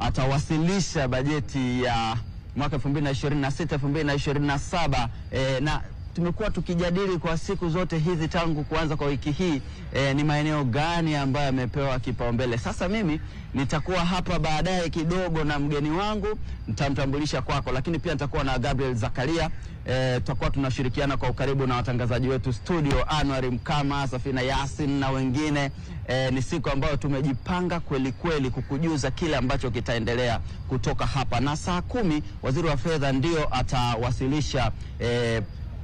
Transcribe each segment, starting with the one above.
atawasilisha bajeti ya mwaka 2026 2027 na tumekuwa tukijadili kwa siku zote hizi tangu kuanza kwa wiki hii ni maeneo gani ambayo yamepewa kipaumbele. Sasa mimi nitakuwa hapa baadaye kidogo na mgeni wangu, nitamtambulisha kwako, lakini pia nitakuwa na Gabriel Zakaria. Tutakuwa tunashirikiana kwa ukaribu na watangazaji wetu studio, Anwar Mkama, Safina Yasin na wengine. Ni siku ambayo tumejipanga kweli kweli kukujuza kile ambacho kitaendelea kutoka hapa, na saa 10 waziri wa fedha ndio atawasilisha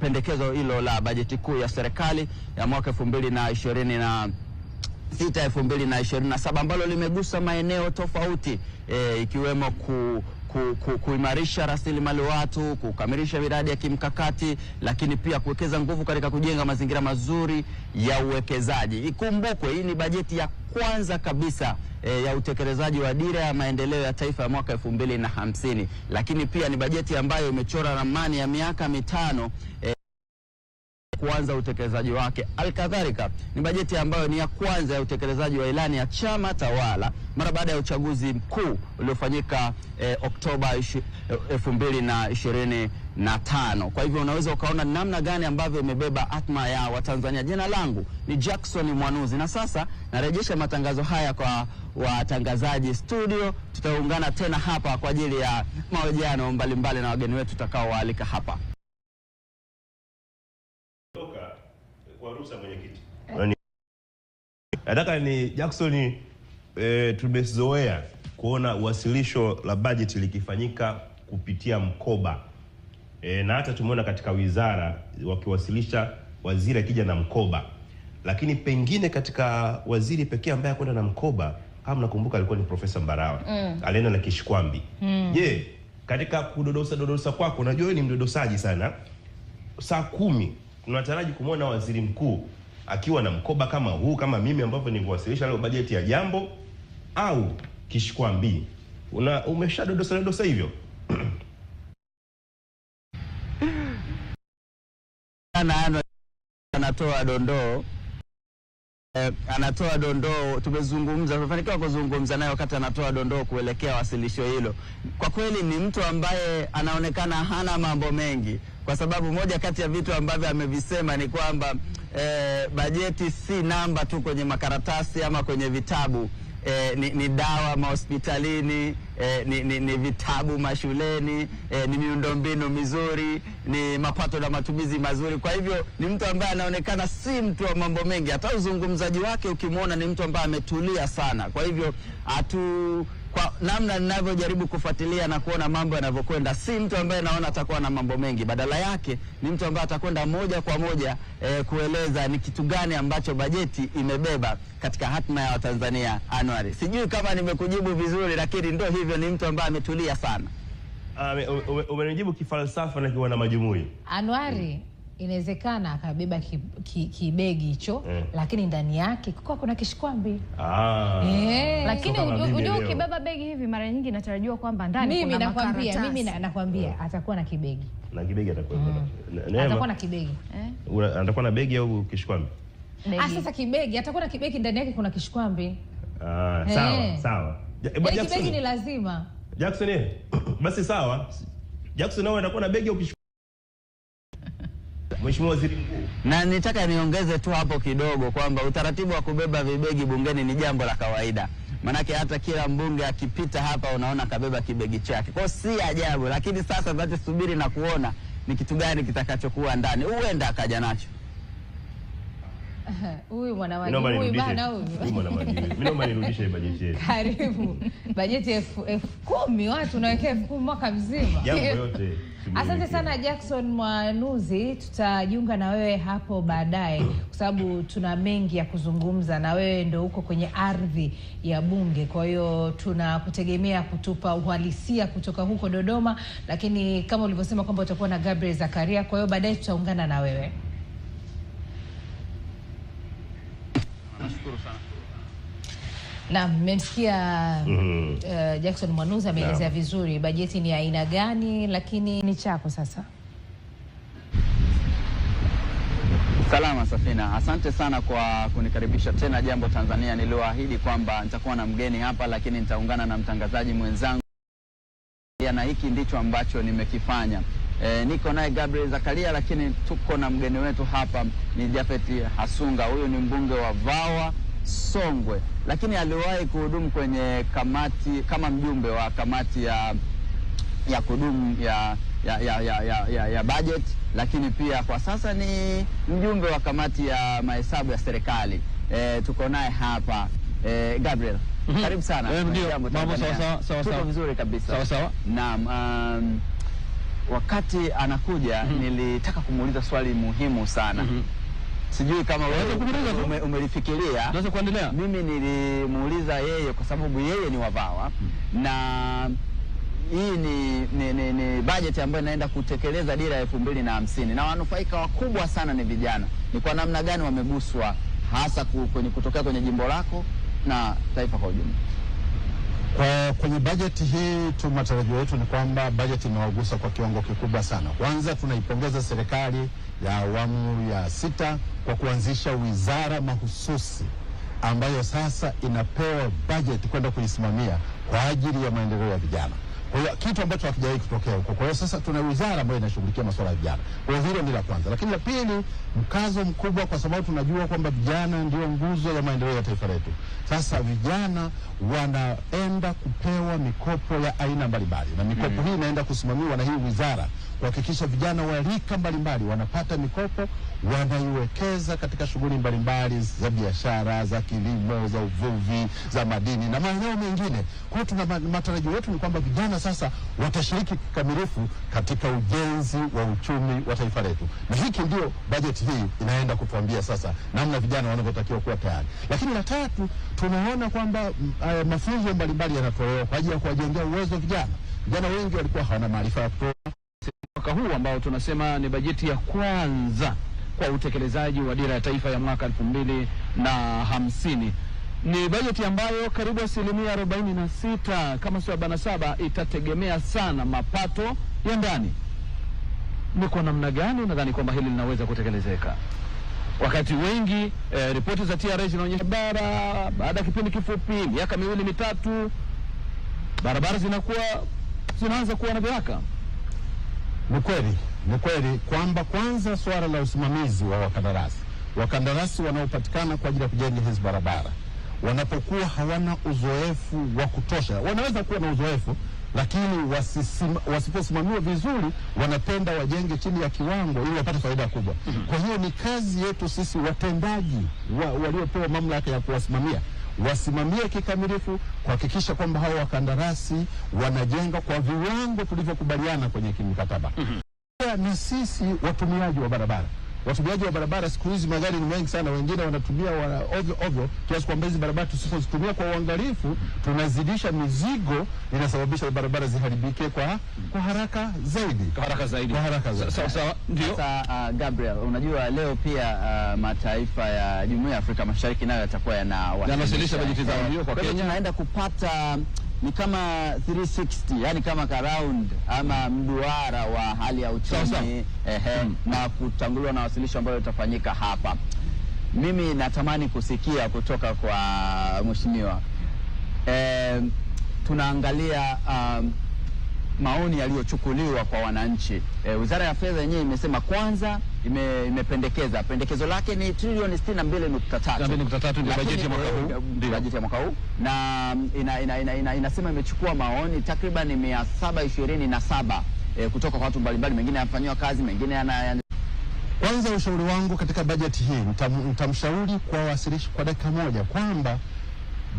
pendekezo hilo la bajeti kuu ya serikali ya mwaka 2026 2027 ambalo limegusa maeneo tofauti ikiwemo kuimarisha rasilimali watu, kukamilisha miradi ya kimkakati, lakini pia kuwekeza nguvu katika kujenga mazingira mazuri ya uwekezaji. Ikumbukwe hii ni bajeti ya kwanza kabisa ya utekelezaji wa dira ya maendeleo ya taifa ya mwaka 2050, lakini pia ni bajeti ambayo imechora ramani ya miaka mitano kuanza utekelezaji wake. Alkadhalika ni bajeti ambayo ni ya kwanza ya utekelezaji wa ilani ya chama tawala mara baada ya uchaguzi mkuu uliofanyika Oktoba 2025. Kwa hivyo unaweza ukaona namna gani ambavyo imebeba atma ya Watanzania. Jina langu ni Jackson Mwanuzi, na sasa narejesha matangazo haya kwa watangazaji studio. Tutaungana tena hapa kwa ajili ya mahojiano mbalimbali na wageni wetu tutakaowaalika hapa. Kwa ruhusa mwenyekiti. Nataka ni Jackson, tumezoea kuona uwasilisho la bajeti likifanyika kupitia mkoba. Na hata tumeona katika wizara wakiwasilisha waziri akija na mkoba. Lakini pengine katika waziri pekee ambaye kwenda na mkoba, kama nakumbuka alikuwa ni Profesa Mbarawa. Alienda na kishikwambi. Je, katika kudodosa kwako, unajua wewe ni mdodosaji sana. Saa 10 tunataraji kumwona waziri mkuu akiwa na mkoba kama huu, kama mimi ambavyo niliwasilisha leo bajeti ya jambo, au kishikwambi. Umeshadodosa hivyo? Anatoa dondoo. Tumefanikiwa kuzungumza naye wakati anatoa dondoo kuelekea wasilisho hilo. Kwa kweli ni mtu ambaye anaonekana hana mambo mengi, kwa sababu moja kati ya vitu ambavyo amevisema ni kwamba bajeti si namba tu kwenye makaratasi ama kwenye vitabu. Ni dawa mahospitalini, ni vitabu mashuleni, ni miundombinu mizuri, ni mapato na matumizi mazuri. Kwa hivyo ni mtu ambaye anaonekana si mtu wa mambo mengi. Hata uzungumzaji wake ukimwona ni mtu ambaye ametulia sana. Kwa hivyo kwa namna ninavyojaribu kufuatilia na kuona mambo yanavyokwenda, si mtu ambaye naona atakuwa na mambo mengi. Badala yake ni mtu ambaye atakwenda moja kwa moja kueleza ni kitu gani ambacho bajeti imebeba katika hatma ya Watanzania. Anwari, sijui kama nimekujibu vizuri, lakini ndio hivyo, ni mtu ambaye ametulia sana. Umenijibu kifalsafa na kiwana majumui. Anwari, inawezekana akabeba kibegi hicho, lakini ndani yake kuna kishikwambi. Lakini unajua ukibeba begi hivi mara nyingi natarajiwa kwamba ndani kuna makaratasi. Mimi nakwambia atakuwa na kibegi. Na kibegi atakuwa. Atakuwa na kibegi. Atakuwa na begi au kishikwambi? Sasa kibegi, atakuwa na kibegi, ndani yake kuna kishikwambi. Sawa. Kibegi ni lazima. Jackson, basi sawa. Jackson nawe anakuwa na begi au kishikwambi? Mheshimiwa Waziri Mkuu. Na nitaka niongeze tu hapo kidogo kwamba utaratibu wa kubeba vibegi bungeni ni jambo la kawaida. Manake hata kila mbunge akipita hapa unaona kabeba kibegi chake. Kwa si ajabu, lakini sasa tunasubiri na kuona ni kitu gani kitakachokuwa ndani. Huenda akaja nacho. Huyu mwanawadi huyu bana huyu. Mimi naomba nirudishe bajeti yetu. Karibu. Bajeti 10,000 watu nawekea 10,000 mwaka mzima. Jambo yote. Asante sana Jackson Mwanuzi, tutajiunga na wewe hapo baadaye kwa sababu tuna mengi ya kuzungumza, na wewe ndio uko kwenye ardhi ya bunge. Kwa hiyo tunakutegemea kutupa uhalisia kutoka huko Dodoma, lakini kama ulivyosema kwamba utakuwa na Gabriel Zakaria, kwa hiyo baadaye tutaungana na wewe. Nashukuru sana. Na mmemsikia Jackson Mwanuzi ameelezea vizuri bajeti ni aina gani, lakini ni chako sasa. Salama Safina, asante sana kwa kunikaribisha tena Jambo Tanzania. Niliwaahidi kwamba nitakuwa na mgeni hapa, lakini nitaungana na mtangazaji mwenzangu, na hiki ndicho ambacho nimekifanya. Niko naye Gabriel Zakaria, lakini tuko na mgeni wetu hapa ni Japhet Hasunga. Huyu ni mbunge wa Vawa Songwe, lakini aliwahi kuhudumu kwenye kamati kama mjumbe wa kamati ya kudumu ya budget, lakini pia kwa sasa ni mjumbe wa kamati ya mahesabu ya serikali. Tuko naye hapa Gabriel. Karibu sana. Ndio, mambo sawa. Tuko vizuri kabisa. Sawa. Naam, wakati anakuja nilitaka kumuuliza swali muhimu sana. Sijui kama wewe umelifikiria. Naweza kuendelea? Mimi nilimuuliza yeye kwa sababu yeye ni wa Vawa, na hii ni budget ambayo inaenda kutekeleza dira ya 2050 na wanufaika wakubwa sana ni vijana. Ni kwa namna gani wameguswa hasa kutokea kwenye jimbo lako na taifa kwa ujumla? Kwenye bajeti hii tu matarajio yetu ni kwamba bajeti inawagusa kwa kiwango kikubwa sana. Kwanza tunaipongeza serikali ya awamu ya 6 kwa kuanzisha wizara mahususi ambayo sasa inapewa bajeti kwenda kuisimamia kwa ajili ya maendeleo ya vijana. Kwa hiyo kitu ambacho hakijawahi kutokea huko. Kwa hiyo sasa tuna wizara ambayo inashughulikia masuala ya vijana. Kwa hiyo hilo ni la kwanza. Lakini la pili, mkazo mkubwa kwa sababu tunajua kwamba vijana ndio nguzo ya maendeleo ya taifa letu. Sasa vijana wanaenda kupewa mikopo ya aina mbalimbali. Na mikopo hii inaenda kusimamiwa na hii wizara kuhakikisha vijana wa rika mbalimbali wanapata mikopo, wanaiwekeza katika shughuli mbalimbali za biashara, za kilimo, za uvuvi, za madini na maeneo mengine. Kwa hiyo tuna matarajio yetu ni kwamba vijana sasa watashiriki kikamilifu katika ujenzi wa uchumi wa taifa letu. Na hiki ndio bajeti hii inaenda kutuambia sasa namna vijana wanavyotakiwa kuwa tayari. Lakini la tatu, tunaona kwamba mafunzo mbalimbali yanatolewa kwa ajili ya kuwajengea uwezo vijana. Vijana wengi walikuwa hawana maarifa ya kutosha. Mwaka huu ambao tunasema ni bajeti ya kwanza kwa utekelezaji wa dira ya taifa ya mwaka 2050, ni bajeti ambayo karibu 46% kama sio 47% itategemea sana mapato ya ndani. Ni kwa namna gani nadhani kwamba hili linaweza kutekelezeka? Wakati wengi ripoti za TRA zinaonyesha baada ya kipindi kifupi, miaka 2-3, barabara zinaanza kuwa na viraka. Ni kweli kwamba kwanza swala la usimamizi wa wakandarasi wanaopatikana kwa ajili ya kujenga hizi barabara wanapokuwa hawana uzoefu wa kutosha. Wanaweza kuwa na uzoefu lakini wasiposimamiwa vizuri wanapenda wajenge chini ya kiwango ili wapate faida kubwa. Kwa hiyo ni kazi yetu sisi watendaji waliopewa mamlaka ya kuwasimamia, wasimamie kikamilifu kuhakikisha kwamba hao wakandarasi wanajenga kwa viwango tulivyokubaliana kwenye kimkataba. Na sisi watumiaji wa barabara siku hizi magari ni mengi sana, wengine wanatumia ovyo kiasi kwamba hizi barabara tusipozitumia kwa uangalifu tunazidisha mizigo, inasababisha barabara ziharibike kwa haraka zaidi. Sawa, ndio. Sasa Gabriel, unajua leo pia mataifa ya Jumuiya ya Afrika Mashariki nayo yatakuwa yanawasilisha bajeti zao hiyo kwa Kenya. Tunaenda kupata ni kama 360, yani kama round ama mduara wa hali ya uchumi na kutanguliwa na wasilisho ambayo itafanyika hapa. Mimi natamani kusikia kutoka kwa mheshimiwa, tunaangalia maoni yaliyochukuliwa kwa wananchi. Wizara ya Fedha yenyewe imesema kwanza imependekeza pendekezo lake ni trilioni 62.3 ndio bajeti ya mwaka huu, bajeti ya mwaka huu, na inasema imechukua maoni takriban 727 kutoka kwa watu mbalimbali, mengine yanafanywa kazi, mengine Kwanza ushauri wangu katika bajeti hii nitamshauri kwa wasilishi kwa dakika moja kwamba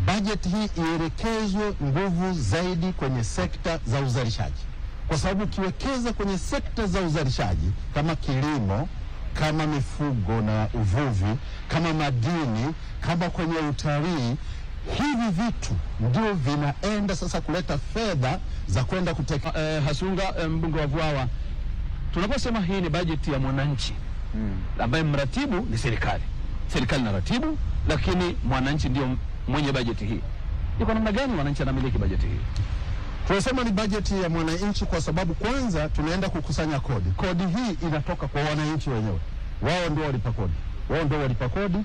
bajeti hii ielekezwe nguvu zaidi kwenye sekta za uzalishaji, kwa sababu ukiwekeza kwenye sekta za uzalishaji kama kilimo, kama mifugo na uvuvi, kama madini, kama kwenye utalii, hivi vitu ndio vinaenda sasa kuleta fedha za kwenda Hasunga, mbunge wa Vawa, tunaposema hii ni bajeti ya mwananchi ambaye mratibu ni serikali na ratibu, lakini mwananchi ndio mwenye bajeti hii, ni kwa namna gani wananchi anamiliki bajeti hii? Tunasema ni bajeti ya mwananchi kwa sababu kwanza tunaenda kukusanya kodi. Kodi hii inatoka kwa wananchi wenyewe. wao ndio walipa kodi,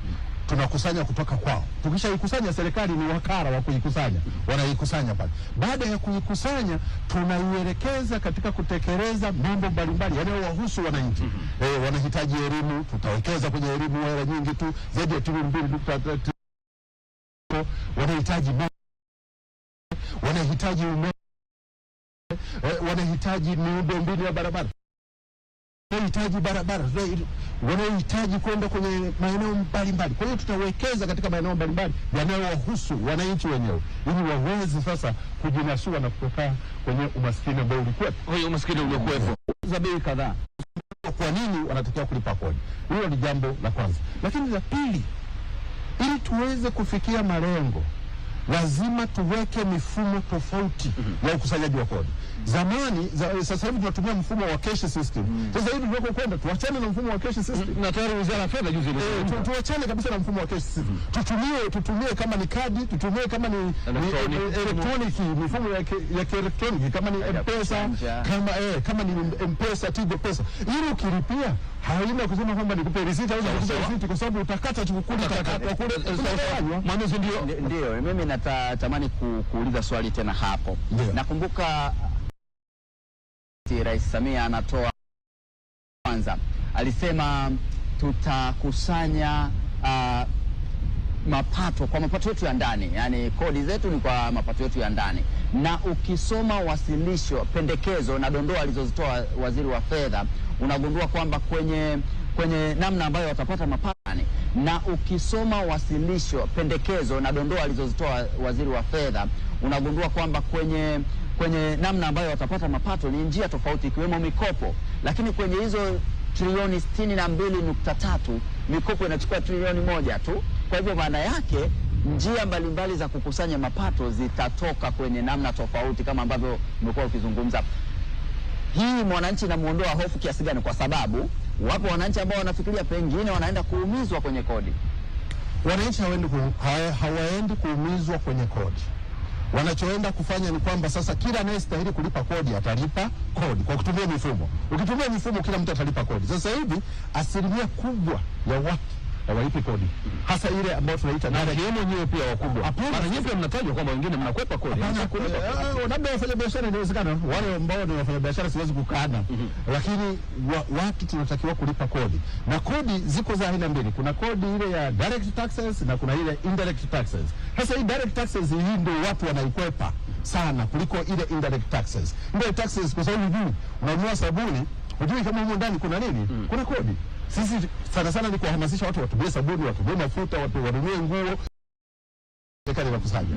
tunakusanya kutoka kwao. Tukishaikusanya, serikali ni wakala wa kuikusanya, wanaikusanya pale. Baada ya kuikusanya, tunaielekeza katika kutekeleza mambo mbalimbali yanayowahusu wananchi. Wanahitaji elimu, tutawekeza kwenye elimu hela nyingi tu, zaidi ya trilioni 2.3. Wanahitaji umeme, wanahitaji miundombinu ya barabara, wanahitaji kwenda kwenye maeneo mbalimbali. Kwa hiyo tutawekeza katika maeneo mbalimbali yanayowahusu wananchi wenyewe, ili waweze sasa kujinasua na kutoka kwenye umaskini ambao ulikuwepo. Huyo umaskini uliokuwepo za bei kadhaa. Kwa nini wanatakiwa kulipa kodi? Hilo ni jambo la kwanza. Lakini la pili, ili tuweze kufikia malengo, lazima tuweke mifumo tofauti ya ukusanyaji wa kodi. Zamani, sasa hivi tunatumia mfumo wa cash system. Sasa hivi tunakokwenda, tuachane na mfumo wa cash system. Na tayari Wizara ya Fedha juzi tuachane kabisa na mfumo wa cash system. Tutumie kama ni kadi, tutumie kama ni electronic, mifumo ya kielektroniki, kama ni M-Pesa, kama ni M-Pesa, Tigo Pesa. Ili ukilipia haina kusema kwamba nikupe risiti au nikupe risiti, kwa sababu utakata chukuli, utakata kule. Maamuzi ndio mimi natamani kuuliza swali tena hapo. Nakumbuka Rais Samia anatoa kwanza, alisema tutakusanya mapato kwa mapato yetu ya ndani, yani kodi zetu ni kwa mapato yetu ya ndani. Na ukisoma wasilisho, pendekezo na dondoo alizozitoa Waziri wa Fedha, unagundua kwamba kwenye namna ambayo watapata mapato, na ukisoma wasilisho, pendekezo na dondoo alizozitoa Waziri wa Fedha, unagundua kwamba kwenye namna ambayo watapata mapato ni njia tofauti, ikiwemo mikopo. Lakini kwenye hizo trilioni 62.3 mikopo inachukua trilioni 1 tu. Kwa hivyo maana yake njia mbalimbali za kukusanya mapato zitatoka kwenye namna tofauti, kama ambavyo umekuwa ukizungumza. Hii mwananchi inamuondoa hofu kiasi gani? Kwa sababu wapo wananchi ambao wanafikiria pengine wanaenda kuumizwa kwenye kodi. Wananchi hawaendi kuumizwa kwenye kodi. Wanachoenda kufanya ni kwamba sasa kila anayestahili kulipa kodi atalipa kodi kwa kutumia mifumo. Ukitumia mifumo, kila mtu atalipa kodi. Sasa hivi asilimia kubwa ya watu hawalipi kodi, hasa ile ambayo tunaita na rejemo nyewe pia wakubwa. Mara nyingi mnatajwa kwamba wengine mnakwepa kodi. Labda wafanyabiashara inawezekana, wale ambao ni wafanyabiashara siwezi kukana. Lakini watu tunatakiwa kulipa kodi. Na kodi ziko za aina mbili. Kuna kodi ile ya direct taxes na kuna ile indirect taxes. Sasa hii direct taxes hii ndio watu wanaikwepa sana kuliko ile indirect taxes. Indirect taxes kwa sababu unanunua sabuni, hujui kama humo ndani kuna nini? Kuna kodi. Sisi sana ni kuhamasisha watu watumie sabuni, watumie mafuta, watu wanunue nguo. Serikali inakusanya.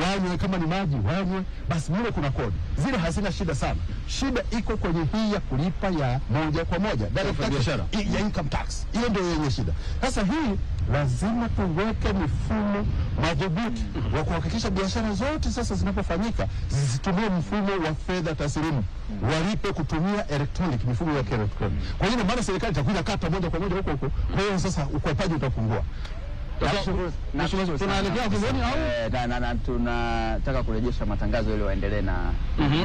Wanywe kama ni maji, wanywe. Basi mle kuna kodi. Zile hazina shida sana. Shida iko kwenye hii ya kulipa ya moja kwa moja. Direct biashara. Ya income tax. Hiyo ndio yenye shida. Sasa hii lazima tuweke mifumo madhubuti wa kuhakikisha biashara zote sasa zinapofanyika zisitumie mfumo wa fedha taslimu. Walipe kutumia electronic, mifumo ya kielektroniki. Kwa hiyo maana serikali itakuja kata moja kwa moja huko. Kwa hiyo sasa ukwepaji utapungua. Tunaelekea ukingoni au tunataka kurejesha matangazo ili waendelee na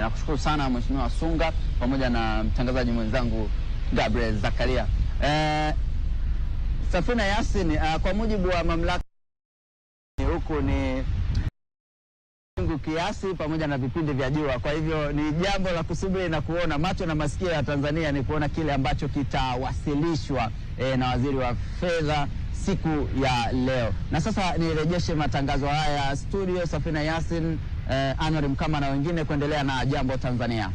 nakushukuru sana Mheshimiwa Sunga pamoja na mtangazaji mwenzangu Gabriel Zakaria. Safina Yasin, kwa mujibu wa mamlaka huku ni kiasi pamoja na vipindi vya jua. Kwa hivyo ni jambo la kusubiri na kuona. Macho na masikio ya Tanzania ni kuona kile ambacho kitawasilishwa na Waziri wa Fedha siku ya leo. Na sasa nirejeshe matangazo haya studio, Safina Yasin, Anwar Mkama na wengine kuendelea na Jambo Tanzania.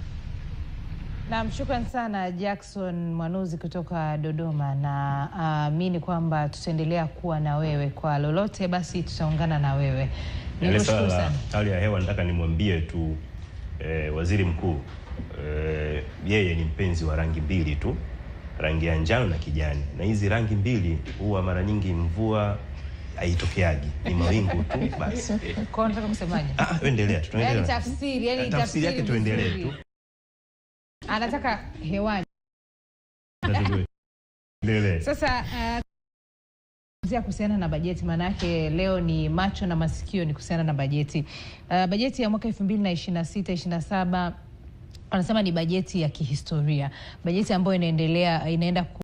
Naam, shukrani sana Jackson Mwanuzi kutoka Dodoma, na amini kwamba tutaendelea kuwa na wewe kwa lolote, basi tutaungana na wewe. Nikushukuru sana. Hali ya hewa nataka nimwambie tu Waziri Mkuu, yeye ni mpenzi wa rangi mbili tu, rangi ya njano na kijani. Na hizi rangi mbili huwa mara nyingi mvua haitokeagi, ni mawingu tu basi. Kwa nataka kusemaje? Endelea tu, tuendelee. Tafsiri yake tuendelee tu. Anataka hewani. Sasa kuhusiana na bajeti, manake leo ni macho na masikio ni kuhusiana na bajeti. Bajeti ya mwaka 2026-27 wanasema ni bajeti ya kihistoria. Bajeti ambayo inaenda